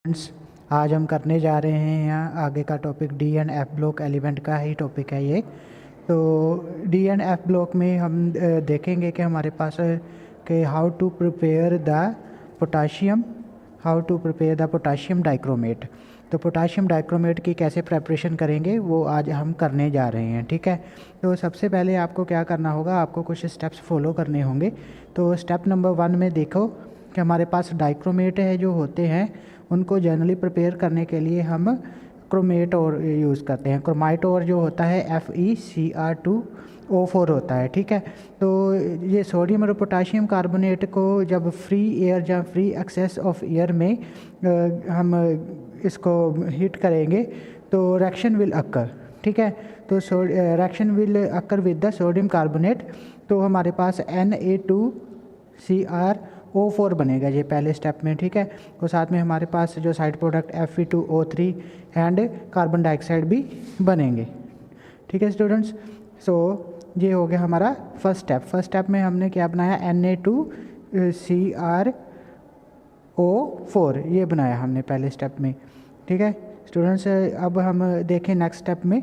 Friends, आज हम करने जा रहे हैं यहाँ आगे का topic D and F block element का ही टॉपिक है ये। तो डी एंड एफ ब्लॉक में हम देखेंगे कि हमारे पास कि how to prepare the potassium dichromate. तो पोटाशियम डाइक्रोमेट की कैसे प्रेपरेशन करेंगे वो आज हम करने जा रहे हैं, ठीक है। तो सबसे पहले आपको क्या करना होगा, आपको कुछ स्टेप्स फॉलो करने होंगे। तो स्टेप नंबर 1 में देखो कि हमारे पास डाइक्रोमेट है जो होते हैं, उनको जनरली प्रिपेयर करने के लिए हम क्रोमेट और यूज़ करते हैं। क्रोमाइट और जो होता है FeCr2O4 होता है, ठीक है। तो ये सोडियम और पोटाशियम कार्बोनेट को जब फ्री एयर या फ्री एक्सेस ऑफ एयर में हम इसको हीट करेंगे तो रिएक्शन विल अकर, ठीक है। तो reaction will occur with the sodium carbonate. तो हमारे पास Na2CrO4 बनेगा ये पहले स्टेप में, ठीक है। और साथ में हमारे पास जो side product Fe2O3 and carbon dioxide भी बनेंगे, ठीक है स्टूडेंट्स। सो ये हो गया हमारा फर्स्ट स्टेप। फर्स्ट स्टेप में हमने क्या बनाया, Na2CrO4 ये बनाया हमने पहले स्टेप में, ठीक है स्टूडेंट्स। अब हम देखें नेक्स्ट स्टेप में।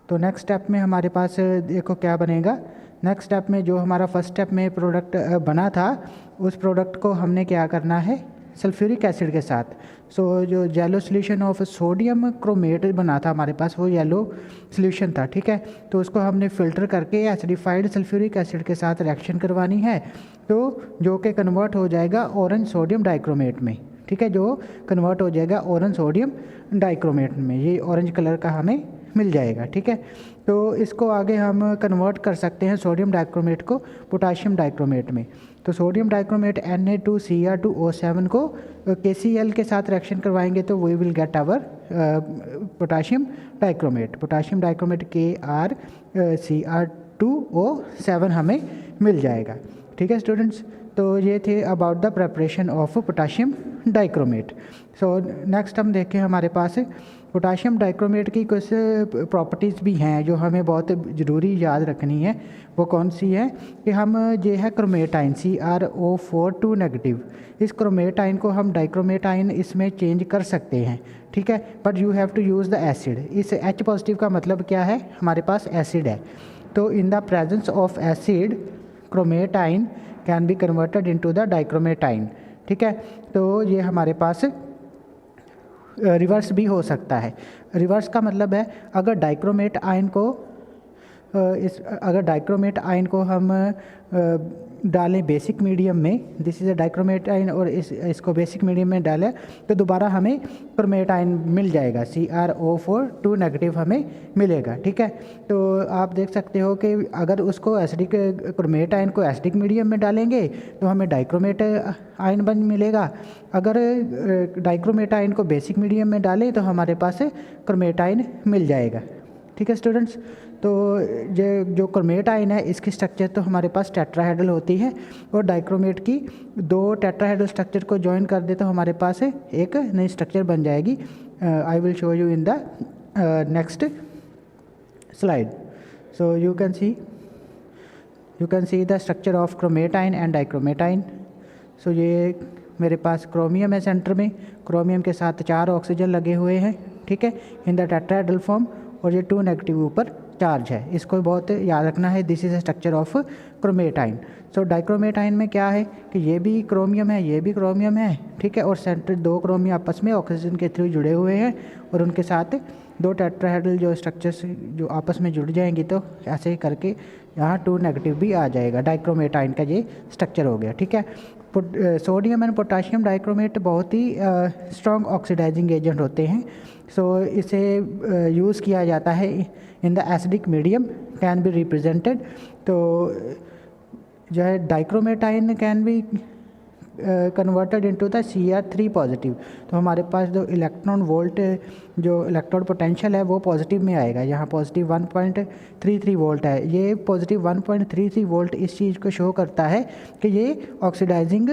तो नेक्स्ट स्टेप में हमारे पास देखो क्या बनेगा। नेक्स्ट स्टेप में जो हमारा फर्स्ट स्टेप में प्रोडक्ट बना था, उस प्रोडक्ट को हमने क्या करना है, सल्फ्यूरिक एसिड के साथ। सो जो yellow solution of sodium chromate बना था हमारे पास, वो येलो सोल्यूशन था, ठीक है। तो उसको हमने फ़िल्टर करके एसिडिफाइड सल्फ्यूरिक एसिड के साथ रिएक्शन करवानी है, तो जो कि कन्वर्ट हो जाएगा ऑरेंज सोडियम डाइक्रोमेट में, ठीक है। जो कन्वर्ट हो जाएगा ऑरेंज सोडियम डाइक्रोमेट में, ये ऑरेंज कलर का हमें मिल जाएगा, ठीक है। तो इसको आगे हम कन्वर्ट कर सकते हैं सोडियम डाइक्रोमेट को पोटाशियम डाइक्रोमेट में। तो सोडियम डाइक्रोमेट Na2Cr2O7 को KCl के साथ रिएक्शन करवाएंगे तो we will get our potassium dichromate. Potassium dichromate KrCr2O7 हमें मिल जाएगा, ठीक है स्टूडेंट्स। तो ये थे about the preparation of potassium dichromate. So next हम देखें, हमारे पास पोटाशियम डाइक्रोमेट की कुछ प्रॉपर्टीज़ भी हैं जो हमें बहुत ज़रूरी याद रखनी है। वो कौन सी है कि हम ये है क्रोमेटाइन CrO4 नेगेटिव, इस क्रोमेटाइन को हम डाइक्रोमेटाइन इसमें चेंज कर सकते हैं, ठीक है। But you have to use the acid. इस H पॉजिटिव का मतलब क्या है, हमारे पास एसिड है। तो in the presence of acid chromate ion can be converted into the dichromate ion, ठीक है। तो ये हमारे पास रिवर्स भी हो सकता है। रिवर्स का मतलब है अगर डाइक्रोमेट आयन को हम डालें बेसिक मीडियम में, this is a dichromate ion, और इसको बेसिक मीडियम में डालें तो दोबारा हमें क्रोमेट आयन मिल जाएगा, CrO4 नेगेटिव हमें मिलेगा, ठीक है। तो आप देख सकते हो कि अगर उसको एसिडिक क्रोमेट आयन को एसिडिक मीडियम में डालेंगे तो हमें डाइक्रोमेट आयन बन मिलेगा। अगर डाइक्रोमेट आयन को बेसिक मीडियम में डालें तो हमारे पास क्रोमेट आयन मिल जाएगा, ठीक है स्टूडेंट्स। तो ये जो क्रोमेट आयन है इसकी स्ट्रक्चर तो हमारे पास टेट्राहेड्रल होती है, और डाइक्रोमेट की 2 टेट्राहेड्रल स्ट्रक्चर को ज्वाइन कर दे तो हमारे पास एक नई स्ट्रक्चर बन जाएगी। I will show you in the next slide. So you can see the structure of chromate ion and dichromate ion. So ये मेरे पास क्रोमियम है सेंटर में, क्रोमियम के साथ 4 ऑक्सीजन लगे हुए हैं, ठीक है, इन द टेट्राहेड्रल फॉर्म, और ये 2 नेगेटिव ऊपर चार्ज है। इसको बहुत याद रखना है, this is the structure of chromate ion. So dichromate ion में क्या है कि ये भी क्रोमियम है, ये भी क्रोमियम है, ठीक है, और सेंटर 2 क्रोमियम आपस में ऑक्सीजन के थ्रू जुड़े हुए हैं, और उनके साथ 2 टेट्राहेड्रल जो स्ट्रक्चर्स जो आपस में जुड़ जाएंगी तो ऐसे ही करके यहाँ 2 नेगेटिव भी आ जाएगा। डाइक्रोमेटाइन का ये स्ट्रक्चर हो गया, ठीक है। सोडियम एंड पोटाशियम डाइक्रोमेट बहुत ही स्ट्रॉन्ग ऑक्सीडाइजिंग एजेंट होते हैं। सो इसे यूज़ किया जाता है in the acidic medium can be represented. तो जो है dichromate ion can be converted into the Cr3 positive. तो हमारे पास जो इलेक्ट्रॉन वोल्ट, जो इलेक्ट्रॉन पोटेंशियल है वो पॉजिटिव में आएगा। यहाँ पॉजिटिव 1.33 वोल्ट है, ये पॉजिटिव 1.33 वोल्ट इस चीज़ को शो करता है कि ये ऑक्सीडाइजिंग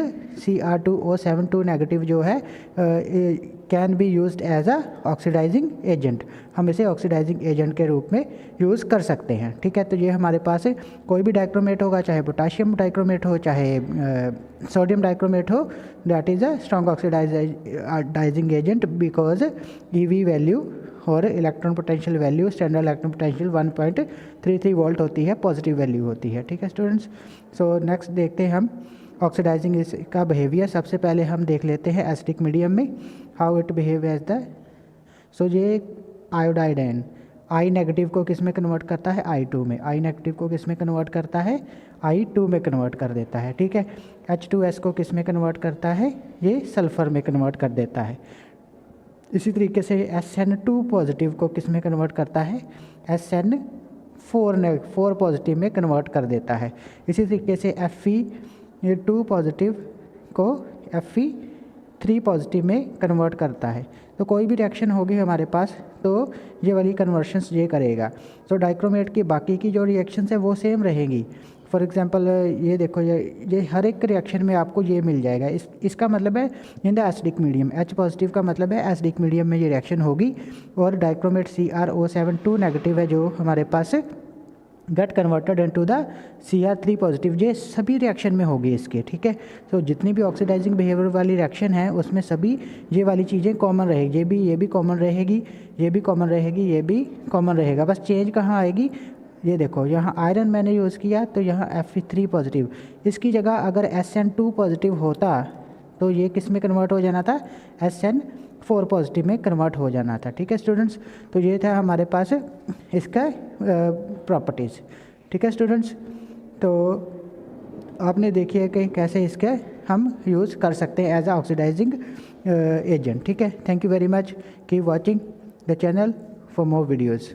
Cr2O7 नेगेटिव जो है can be used as a oxidizing agent, हम इसे ऑक्सीडाइजिंग एजेंट के रूप में यूज़ कर सकते हैं। ठीक है, तो ये हमारे पास कोई भी डाइक्रोमेट होगा, चाहे पोटाशियम डाइक्रोमेट हो, चाहे सोडियम डाइक्रोमेट हो, that is a strong oxidising agent because EV value और electron potential value, standard electron potential 1.33 volt होती है, पॉजिटिव वैल्यू होती है। ठीक है स्टूडेंट्स, सो नेक्स्ट देखते हैं हम ऑक्सीडाइजिंग का बिहेवियर। सबसे पहले हम देख लेते हैं एसिडिक मीडियम में how it behave as the, so ये आयोडाइड I नेगेटिव को किस में कन्वर्ट करता है, I2 में, I नेगेटिव को किस में कन्वर्ट करता है, I2 में कन्वर्ट कर देता है। ठीक है, H2S को किस में कन्वर्ट करता है, ये सल्फ़र में कन्वर्ट कर देता है। इसी तरीके से SN2 पॉजिटिव को किस में कन्वर्ट करता है, SN4 पॉजिटिव में कन्वर्ट कर देता है। इसी तरीके से Fe2 पॉजिटिव को Fe3 पॉजिटिव में कन्वर्ट करता है। तो कोई भी रिएक्शन होगी हमारे पास तो ये वाली कन्वर्शंस ये करेगा। तो डाइक्रोमेट की बाकी की जो रिएक्शंस है वो सेम रहेंगी। फॉर एग्जांपल ये देखो, ये हर एक रिएक्शन में आपको ये मिल जाएगा। इसका मतलब है in the acidic medium, H positive का मतलब है एसिडिक मीडियम में ये रिएक्शन होगी। और डाइक्रोमेट CrO7 2 नेगेटिव है जो हमारे पास get converted into the Cr3 positive, ये सभी रिएक्शन में होगी इसके। ठीक है, तो जितनी भी ऑक्सीडाइजिंग बिहेवियर वाली रिएक्शन है उसमें सभी ये वाली चीज़ें कॉमन रहेगी। ये भी कॉमन रहेगी, ये भी कॉमन रहेगी, ये भी कॉमन रहेगा। बस चेंज कहाँ आएगी, ये देखो यहाँ आयरन मैंने यूज़ किया तो यहाँ Fe3 पॉजिटिव, इसकी जगह अगर SN2 पॉजिटिव होता तो ये किस में कन्वर्ट हो जाना था, SN4 पॉजिटिव में कन्वर्ट हो जाना था। ठीक है स्टूडेंट्स, तो ये था हमारे पास इसका प्रॉपर्टीज़। ठीक है स्टूडेंट्स, तो आपने देखिए कि कैसे इसके हम यूज़ कर सकते हैं एज अ ऑक्सीडाइजिंग एजेंट। ठीक है, thank you very much, keep watching the channel for more videos.